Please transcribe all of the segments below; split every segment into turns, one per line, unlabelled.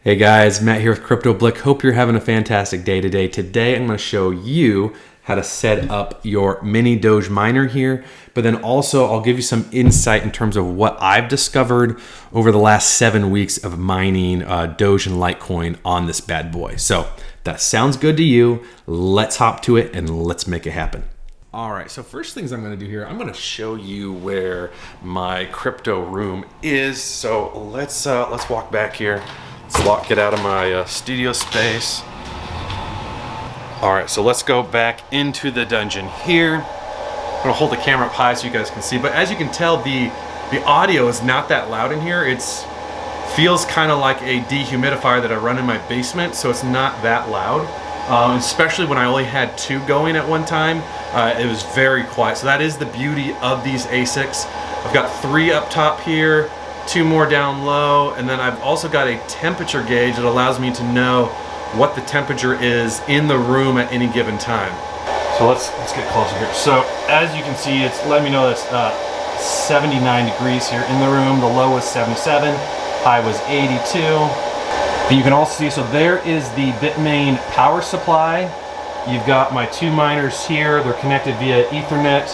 Hey guys, Matt here with Crypto Blick. Hope you're having a fantastic day today. Today I'm going to show you how to set up your mini Doge miner here, but then also I'll give you some insight in terms of what I've discovered over the last 7 weeks of mining Doge and Litecoin on this bad boy. So if that sounds good to you, let's hop to it and let's make it happen. All right, so first things I'm going to do here, I'm going to show you where my crypto room is. So let's walk back here. Let's get out of my studio space. All right, so let's go back into the dungeon here. I'm gonna hold the camera up high so you guys can see, but as you can tell, the audio is not that loud in here. It feels kind of like a dehumidifier that I run in my basement, so it's not that loud. Especially when I only had 2 going at one time, it was very quiet. So that is the beauty of these ASICs. I've got 3 up top here, 2 more down low, and then I've also got a temperature gauge that allows me to know what the temperature is in the room at any given time. So let's get closer here. So as you can see, it's letting me know that's 79 degrees here in the room. The low was 77, high was 82. And you can also see, so there is the Bitmain power supply. You've got my 2 miners here. They're connected via Ethernet.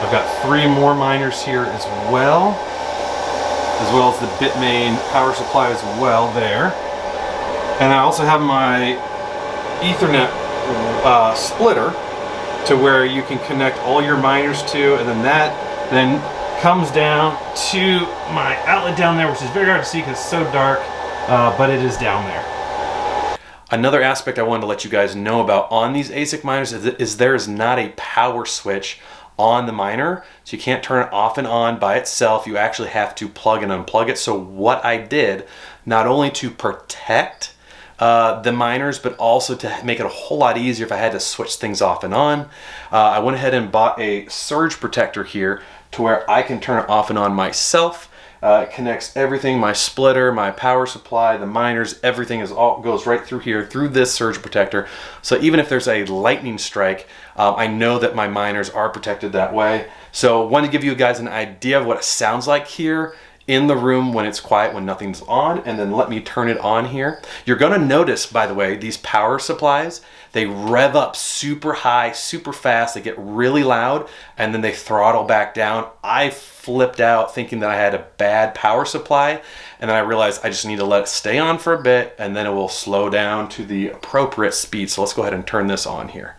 I've got 3 more miners here as well as the Bitmain power supply as well there. And I also have my Ethernet splitter to where you can connect all your miners to, and then that then comes down to my outlet down there, which is very hard to see because it's so dark, but it is down there. Another aspect I wanted to let you guys know about on these ASIC miners is there is not a power switch on the miner, so you can't turn it off and on by itself. You actually have to plug and unplug it. So what I did, not only to protect the miners, but also to make it a whole lot easier if I had to switch things off and on, I went ahead and bought a surge protector here to where I can turn it off and on myself. It connects everything, my splitter, my power supply, the miners, everything goes right through here, through this surge protector. So even if there's a lightning strike, I know that my miners are protected that way. So I wanted to give you guys an idea of what it sounds like here in the room when it's quiet, when nothing's on, and then let me turn it on here. You're gonna notice, by the way, these power supplies, they rev up super high, super fast, they get really loud, and then they throttle back down. I flipped out thinking that I had a bad power supply, and then I realized I just need to let it stay on for a bit, and then it will slow down to the appropriate speed. So let's go ahead and turn this on here.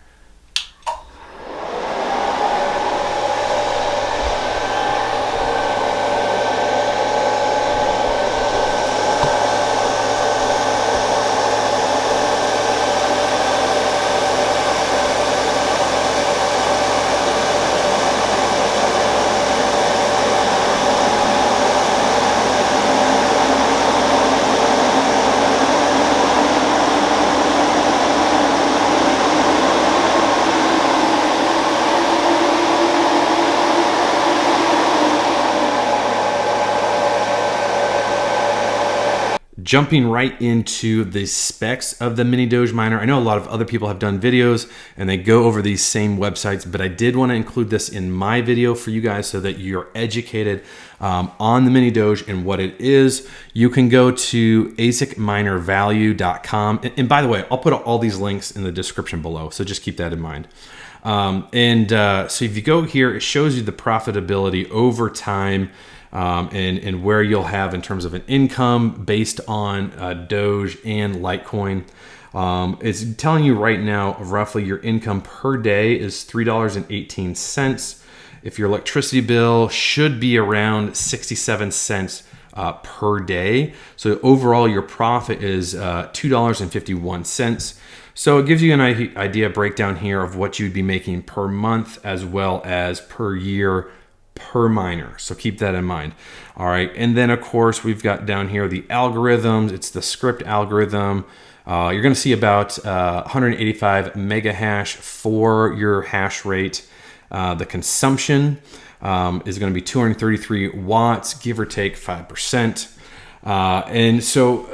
Jumping right into the specs of the mini Doge miner. I know a lot of other people have done videos and they go over these same websites, but I did want to include this in my video for you guys so that you're educated on the mini Doge and what it is. You can go to asicminervalue.com. And by the way, I'll put all these links in the description below, so just keep that in mind. So if you go here, it shows you the profitability over time, and where you'll have in terms of an income based on Doge and Litecoin. It's telling you right now roughly your income per day is $3.18. If your electricity bill should be around 67 cents per day. So overall your profit is $2.51. So it gives you an idea breakdown here of what you'd be making per month as well as per year per miner. So keep that in mind. All right. And then of course we've got down here the algorithms. It's the script algorithm. You're going to see about 185 mega hash for your hash rate. The consumption is going to be 233 watts, give or take 5%. And so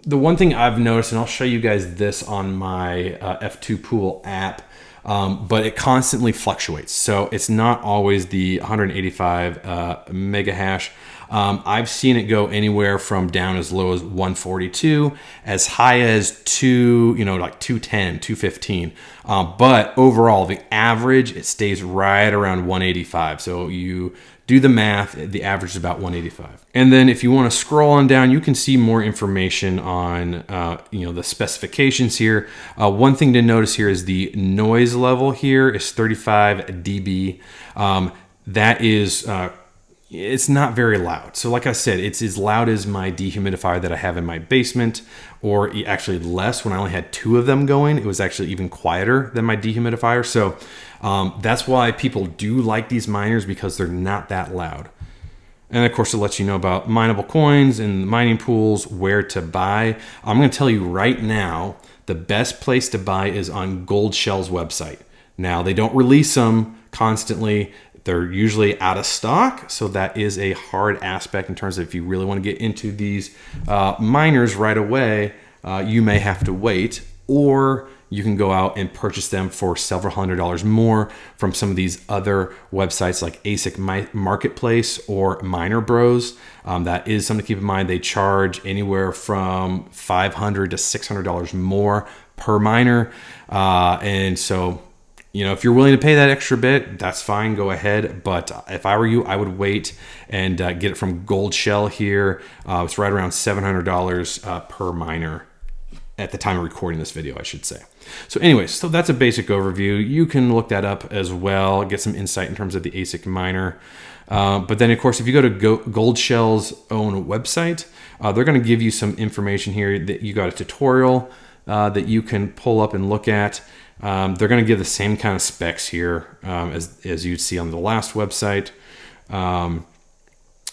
the one thing I've noticed, and I'll show you guys this on my F2 Pool app, but it constantly fluctuates. So it's not always the 185 mega hash. I've seen it go anywhere from down as low as 142, as high as like 210, 215. But overall, the average, it stays right around 185. So you do the math, the average is about 185. And then if you want to scroll on down, you can see more information on the specifications here. One thing to notice here is the noise level here is 35 dB. That is it's not very loud. So like I said, it's as loud as my dehumidifier that I have in my basement, or actually less. When I only had 2 of them going, it was actually even quieter than my dehumidifier. So that's why people do like these miners, because they're not that loud. And of course, it lets you know about mineable coins and mining pools, where to buy. I'm going to tell you right now, the best place to buy is on Gold Shell's website. Now, they don't release them constantly. They're usually out of stock, so that is a hard aspect in terms of if you really want to get into these miners right away, you may have to wait, or you can go out and purchase them for several $100s more from some of these other websites like ASIC Marketplace or Miner Bros. That is something to keep in mind. They charge anywhere from $500 to $600 more per miner, and so if you're willing to pay that extra bit, that's fine, go ahead. But if I were you, I would wait and get it from Gold Shell here. It's right around $700 per miner at the time of recording this video, I should say. So anyways, so that's a basic overview. You can look that up as well, get some insight in terms of the ASIC miner. But then, of course, if you go to Gold Shell's own website, they're going to give you some information here. That you got a tutorial that you can pull up and look at. They're going to give the same kind of specs here as you'd see on the last website. And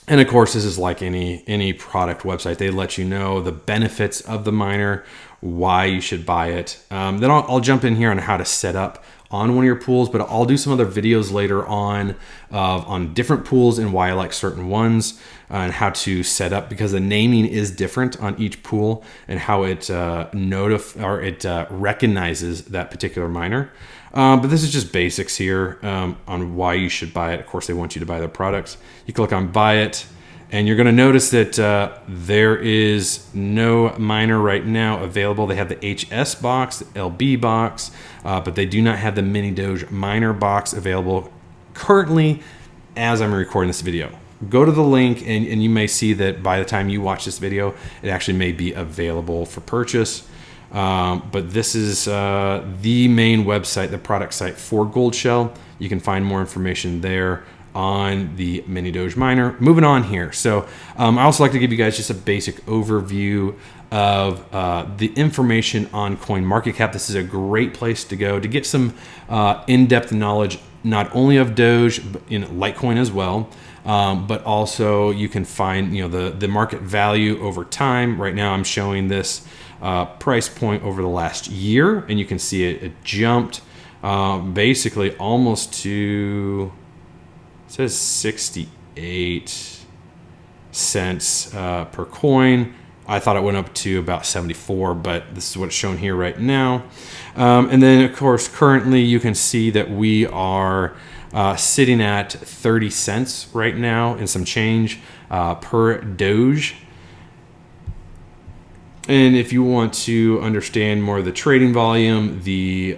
of course, this is like any product website. They let you know the benefits of the miner, why you should buy it. Then I'll jump in here on how to set up on one of your pools, but I'll do some other videos later on different pools and why I like certain ones, and how to set up, because the naming is different on each pool and how it recognizes that particular miner. But this is just basics here on why you should buy it. Of course, they want you to buy their products. You click on buy it, and you're going to notice that there is no miner right now available. They have the HS box, the LB box, but they do not have the minidoge miner box available currently as I'm recording this video. Go to the link, and you may see that by the time you watch this video, it actually may be available for purchase. But this is the main website, the product site for Gold Shell. You can find more information there on the minidoge miner. Moving on here. So I also like to give you guys just a basic overview of the information on CoinMarketCap. This is a great place to go to get some in-depth knowledge, not only of Doge, but in Litecoin as well. But also you can find the market value over time. Right now I'm showing this price point over the last year, and you can see it jumped basically almost to, it says 68 cents per coin. I thought it went up to about 74, but this is what's shown here right now. And then of course currently you can see that we are sitting at 30 cents right now and some change per Doge. And if you want to understand more of the trading volume, the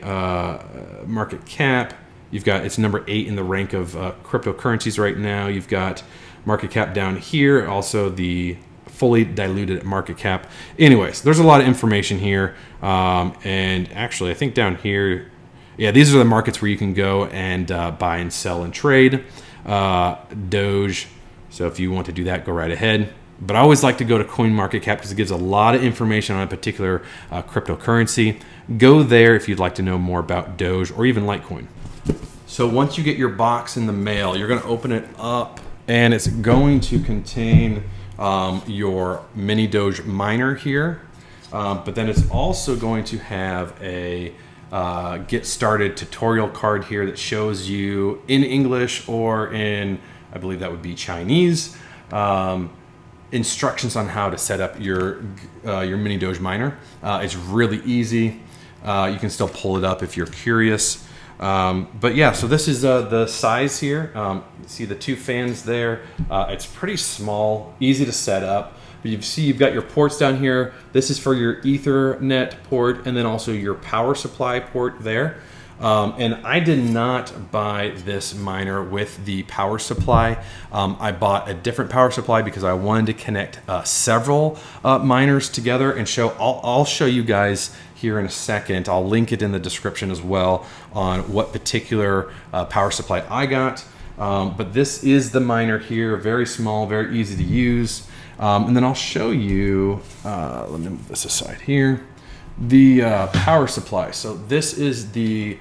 market cap, you've got, it's number 8 in the rank of cryptocurrencies right now. You've got market cap down here, also the fully diluted market cap. Anyways, there's a lot of information here. And actually, I think down here, yeah, these are the markets where you can go and buy and sell and trade Doge. So if you want to do that, go right ahead. But I always like to go to CoinMarketCap because it gives a lot of information on a particular cryptocurrency. Go there if you'd like to know more about Doge or even Litecoin. So once you get your box in the mail, you're going to open it up, and it's going to contain your mini Doge miner here. But then it's also going to have a get started tutorial card here that shows you in English or in, I believe that would be Chinese, instructions on how to set up your mini Doge miner. It's really easy. You can still pull it up if you're curious. But yeah, so this is the size here. You see the two fans there. It's pretty small, easy to set up. But you see you've got your ports down here. This is for your Ethernet port and then also your power supply port there. And I did not buy this miner with the power supply. I bought a different power supply because I wanted to connect several miners together and I'll show you guys here in a second. I'll link it in the description as well on what particular power supply I got. But this is the miner here, very small, very easy to use. And then I'll show you, let me move this aside here, the power supply. So this is the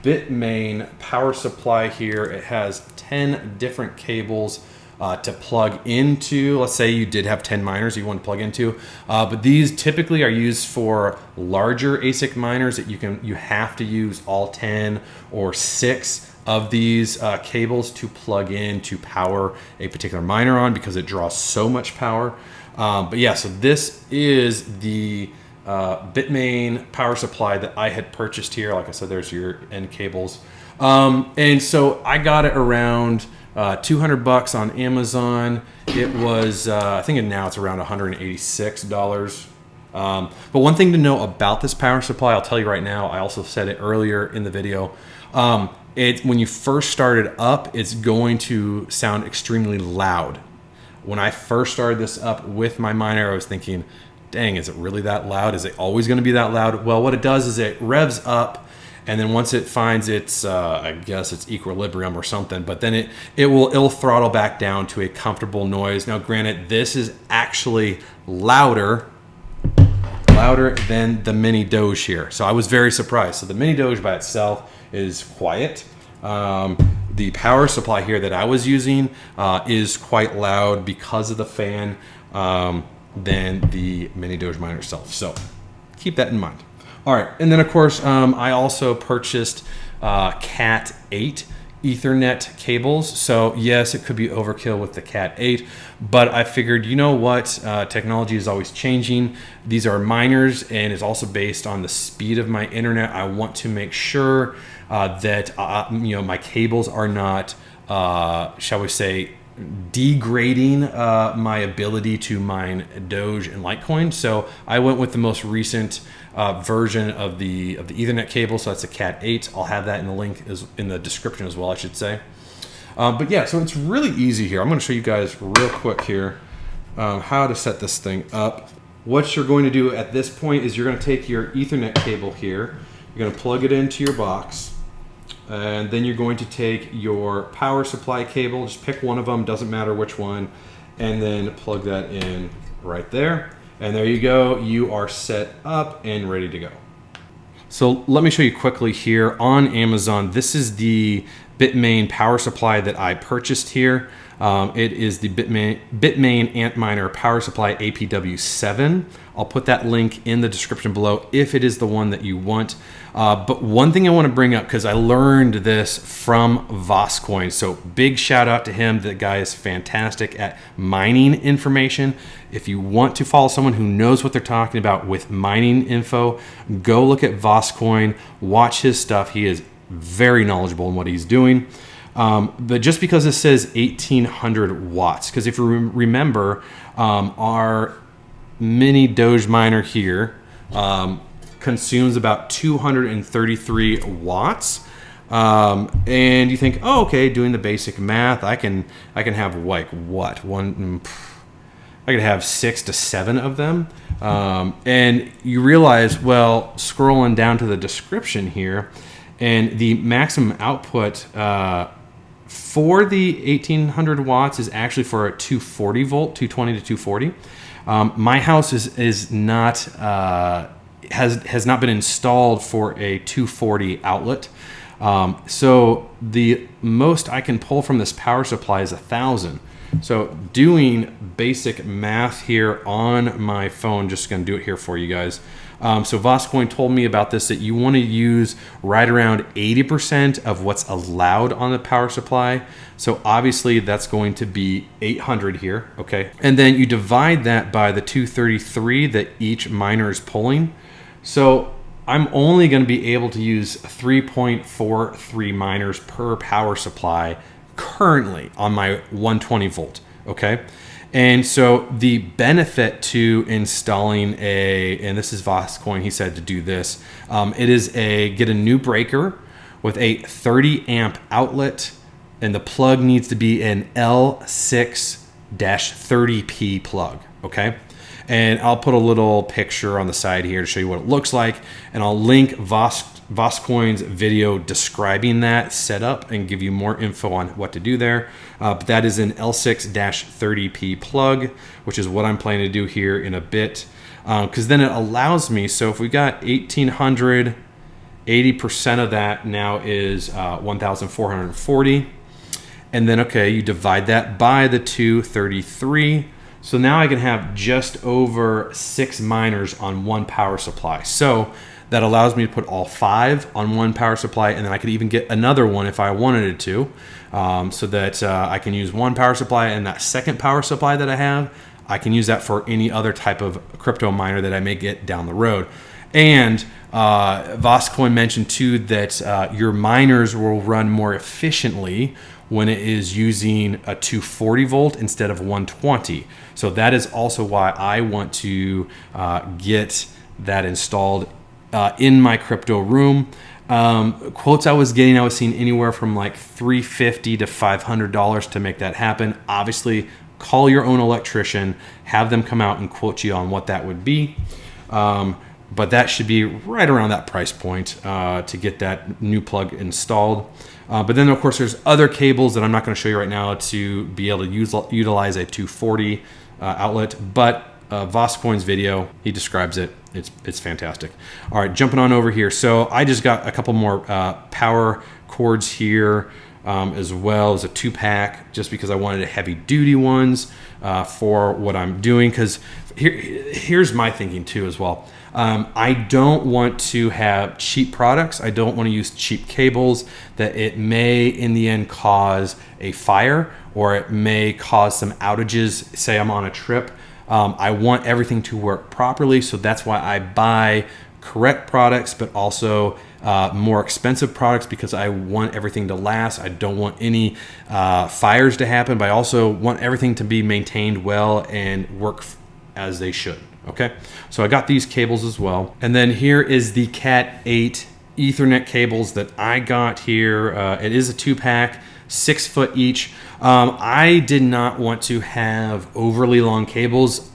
Bitmain power supply here. It has 10 different cables to plug into. Let's say you did have 10 miners you want to plug into, but these typically are used for larger ASIC miners that you have to use all 10 or 6 of these cables to plug in to power a particular miner on because it draws so much power. But yeah, so this is the Bitmain power supply that I had purchased here. Like I said, there's your end cables. And so I got it around $200 on Amazon. It was, I think now it's around $186. But one thing to know about this power supply, I'll tell you right now, I also said it earlier in the video. When you first start it up, it's going to sound extremely loud. When I first started this up with my miner, I was thinking, dang, is it really that loud? Is it always going to be that loud? Well, what it does is it revs up, and then once it finds its, I guess it's equilibrium or something, but then it'll throttle back down to a comfortable noise. Now, granted, this is actually louder than the mini Doge here. So I was very surprised. So the mini Doge by itself is quiet. The power supply here that I was using is quite loud because of the fan than the mini Doge miner itself. So keep that in mind. All right, and then of course I also purchased Cat 8 Ethernet cables. So yes, it could be overkill with the Cat 8, but I figured, you know what, technology is always changing. These are miners and it's also based on the speed of my internet. I want to make sure that my cables are not, shall we say, degrading my ability to mine Doge and Litecoin. So I went with the most recent version of the Ethernet cable. So that's a Cat 8. I'll have that in the link in the description as well, I should say. But yeah, so it's really easy here. I'm going to show you guys real quick here how to set this thing up. What you're going to do at this point is you're going to take your Ethernet cable here. You're going to plug it into your box. And then you're going to take your power supply cable, just pick one of them, doesn't matter which one, and then plug that in right there. And there you go, you are set up and ready to go. So let me show you quickly here on Amazon. This is the Bitmain power supply that I purchased here. It is the Bitmain Antminer power supply APW7. I'll put that link in the description below if it is the one that you want. But one thing I want to bring up, because I learned this from Voscoin, so big shout out to him. The guy is fantastic at mining information. If you want to follow someone who knows what they're talking about with mining info, go look at Voscoin, watch his stuff. He is very knowledgeable in what he's doing. But just because it says 1800 watts, because if you remember, our mini Doge miner here consumes about 233 watts. And you think, oh, okay, doing the basic math, I can have like what? I could have 6 to 7 of them. And you realize, well, scrolling down to the description here, and the maximum output for the 1800 watts is actually for a 240 volt, 220 to 240. My house is not has not been installed for a 240 outlet. So the most I can pull from this power supply is 1,000. So doing basic math here on my phone, just going to do it here for you guys. So Voscoin told me about this, that you want to use right around 80% of what's allowed on the power supply. So obviously that's going to be 800 here, okay? And then you divide that by the 233 that each miner is pulling. So I'm only going to be able to use 3.43 miners per power supply currently on my 120 volt. Okay. And so the benefit to installing and this is Voscoin, he said to do this, it is get a new breaker with a 30 amp outlet, and the plug needs to be an L6-30P plug, okay? And I'll put a little picture on the side here to show you what it looks like, and I'll link Voscoin's video describing that setup and give you more info on what to do there. But that is an L6-30P plug, which is what I'm planning to do here in a bit, because then it allows me, so if we got 1,800, 80% of that now is 1,440. And then, okay, you divide that by the 233. So now I can have just over 6 miners on one power supply. So that allows me to put all 5 on one power supply, and then I could even get another one if I wanted it to, so that I can use one power supply, and that second power supply that I have, I can use that for any other type of crypto miner that I may get down the road. And Voscoin mentioned too that your miners will run more efficiently when it is using a 240 volt instead of 120. So that is also why I want to get that installed in my crypto room. Quotes I was seeing anywhere from like $350 to $500 to make that happen. Obviously, call your own electrician, have them come out and quote you on what that would be. But that should be right around that price point to get that new plug installed. But then, of course, there's other cables that I'm not going to show you right now to be able to utilize a 240 outlet. But Voscoin's video, he describes it. It's fantastic. All right, jumping on over here. So I just got a couple more power cords here, as well as a 2-pack, just because I wanted heavy-duty ones for what I'm doing. Because here's my thinking too as well. I don't want to have cheap products. I don't want to use cheap cables that it may in the end cause a fire, or it may cause some outages. Say I'm on a trip. I want everything to work properly. So that's why I buy correct products, but also more expensive products, because I want everything to last. I don't want any fires to happen, but I also want everything to be maintained well and work as they should. Okay, so I got these cables as well. And then here is the Cat 8 Ethernet cables that I got here. It is a 2-pack, 6 foot each. I did not want to have overly long cables.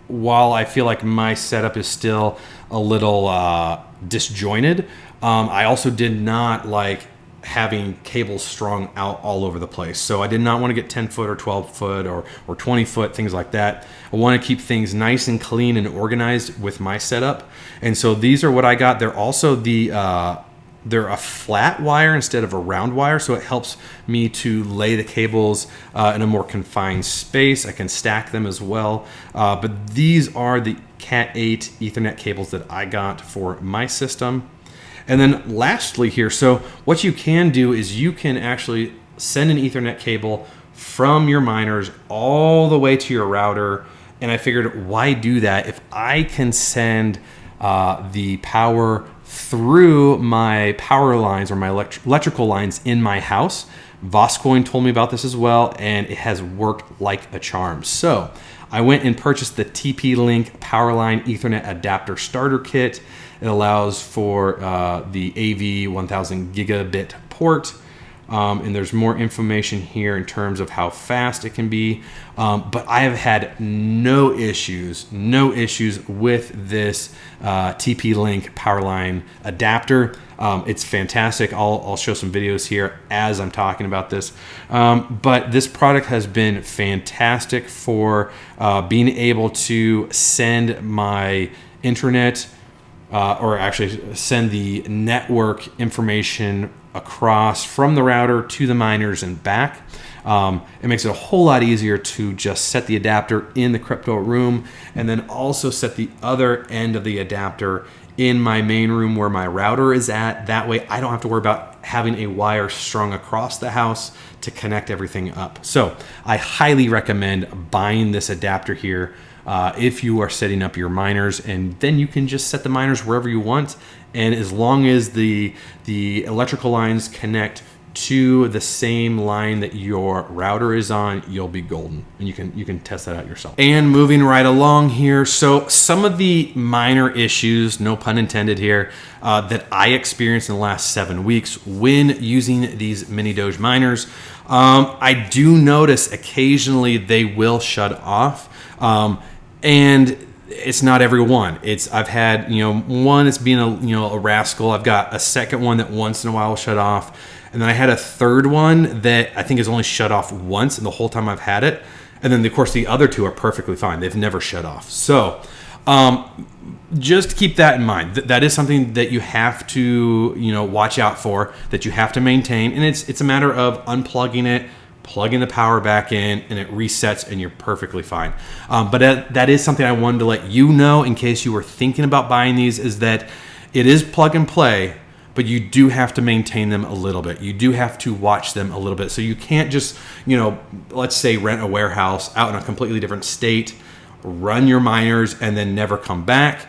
While I feel like my setup is still a little disjointed, I also did not like having cables strung out all over the place. So I did not want to get 10 foot or 12 foot or 20 foot, things like that. I want to keep things nice and clean and organized with my setup. And so these are what I got. They're also they're a flat wire instead of a round wire. So it helps me to lay the cables in a more confined space. I can stack them as well. But these are the Cat 8 Ethernet cables that I got for my system. And then lastly here, so what you can do is you can actually send an Ethernet cable from your miners all the way to your router. And I figured, why do that if I can send the power through my power lines or my electrical lines in my house? Voscoin told me about this as well, and it has worked like a charm. So I went and purchased the TP-Link Powerline Ethernet Adapter Starter Kit. It allows for the AV 1000 gigabit port. And there's more information here in terms of how fast it can be. But I have had no issues with this TP-Link Powerline adapter. It's fantastic. I'll show some videos here as I'm talking about this. But this product has been fantastic for being able to send my internet or actually send the network information across from the router to the miners and back. It makes it a whole lot easier to just set the adapter in the crypto room, and then also set the other end of the adapter in my main room where my router is at. That way I don't have to worry about having a wire strung across the house to connect everything up. So I highly recommend buying this adapter here if you are setting up your miners, and then you can just set the miners wherever you want. And as long as the electrical lines connect to the same line that your router is on, you'll be golden. And you can test that out yourself. And moving right along here, so some of the miner issues, no pun intended here, that I experienced in the last 7 weeks when using these mini Doge miners. I do notice occasionally they will shut off, and it's not every one. I've had, one that's being a rascal. I've got a second one that once in a while will shut off. And then I had a third one that I think is only shut off once in the whole time I've had it. And then of course the other two are perfectly fine. They've never shut off. So just keep that in mind. That is something that you have to, watch out for, that you have to maintain. And it's a matter of unplugging it, plugging the power back in, and it resets and you're perfectly fine. But that is something I wanted to let you know in case you were thinking about buying these, is that it is plug and play, but you do have to maintain them a little bit. You do have to watch them a little bit. So you can't just, let's say rent a warehouse out in a completely different state, run your miners, and then never come back.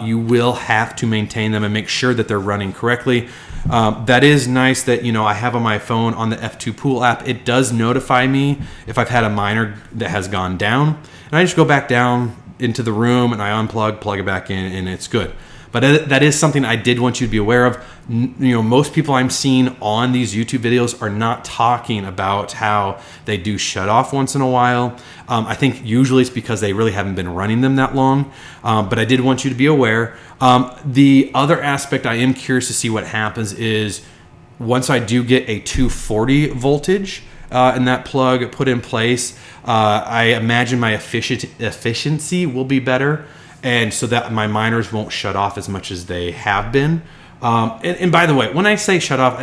You will have to maintain them and make sure that they're running correctly. That is nice that, I have on my phone on the F2 Pool app, it does notify me if I've had a miner that has gone down. And I just go back down into the room and I unplug, plug it back in, and it's good. But that is something I did want you to be aware of. Most people I'm seeing on these YouTube videos are not talking about how they do shut off once in a while. I think usually it's because they really haven't been running them that long. But I did want you to be aware. The other aspect I am curious to see what happens is once I do get a 240 voltage and that plug put in place, I imagine my efficiency will be better. And so that my miners won't shut off as much as they have been. And by the way, when I say shut off,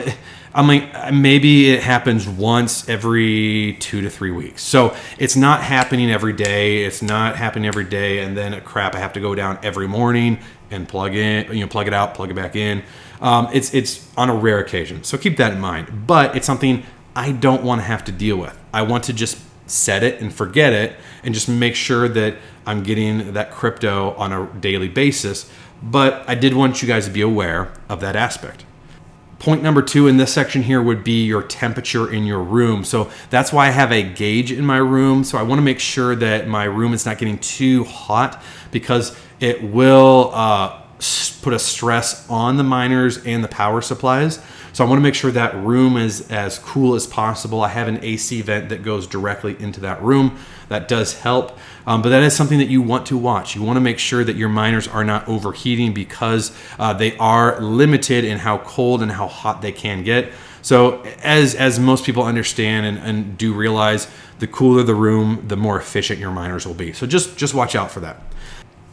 I'm like, maybe it happens once every 2 to 3 weeks. So it's not happening every day. It's not happening every day. And then crap, I have to go down every morning and plug it out, plug it back in. It's on a rare occasion. So keep that in mind. But it's something I don't want to have to deal with. I want to just set it and forget it and just make sure that I'm getting that crypto on a daily basis. But I did want you guys to be aware of that aspect. Point number 2 in this section here would be your temperature in your room. So that's why I have a gauge in my room. So I want to make sure that my room is not getting too hot, because it will put a stress on the miners and the power supplies. So I want to make sure that room is as cool as possible. I have an AC vent that goes directly into that room. That does help, but that is something that you want to watch. You want to make sure that your miners are not overheating, because they are limited in how cold and how hot they can get. So as most people understand and do realize, the cooler the room, the more efficient your miners will be. So just watch out for that.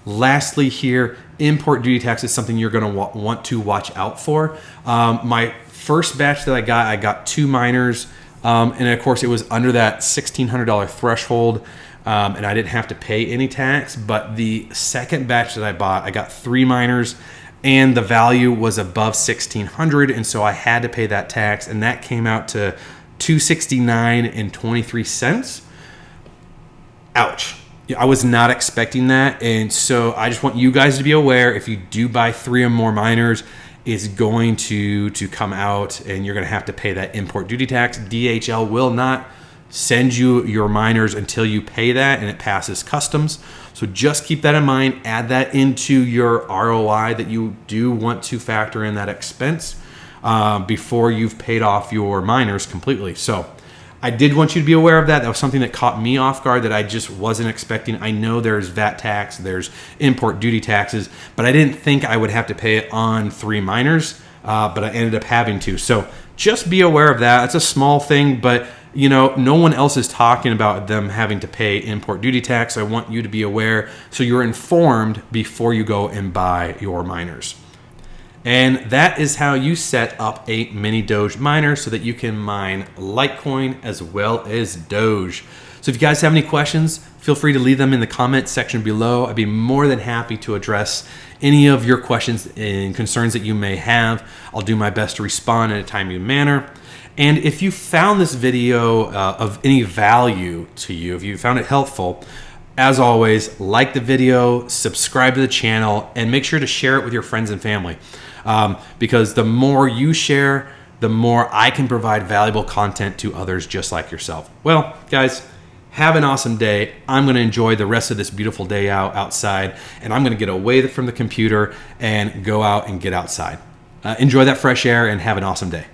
Lastly here, import duty tax is something you're going to want to watch out for. My first batch that I got 2 miners, and of course it was under that $1,600 threshold, and I didn't have to pay any tax. But the second batch that I bought, I got 3 miners, and the value was above $1,600, and so I had to pay that tax, and that came out to $269.23. Ouch. I was not expecting that, and so I just want you guys to be aware, if you do buy 3 or more miners, it's going to come out and you're going to have to pay that import duty tax. DHL will not send you your miners until you pay that and it passes customs. So just keep that in mind. Add that into your ROI, that you do want to factor in that expense before you've paid off your miners completely. So I did want you to be aware of that. That was something that caught me off guard that I just wasn't expecting. I know there's VAT tax, there's import duty taxes, but I didn't think I would have to pay it on 3 miners, but I ended up having to. So just be aware of that. It's a small thing, but no one else is talking about them having to pay import duty tax. I want you to be aware so you're informed before you go and buy your miners. And that is how you set up a mini Doge miner so that you can mine Litecoin as well as Doge. So if you guys have any questions, feel free to leave them in the comment section below. I'd be more than happy to address any of your questions and concerns that you may have. I'll do my best to respond in a timely manner. And if you found this video of any value to you, if you found it helpful, as always, like the video, subscribe to the channel, and make sure to share it with your friends and family. Because the more you share, the more I can provide valuable content to others just like yourself. Well, guys, have an awesome day. I'm going to enjoy the rest of this beautiful day outside, and I'm going to get away from the computer and go out and get outside. Enjoy that fresh air and have an awesome day.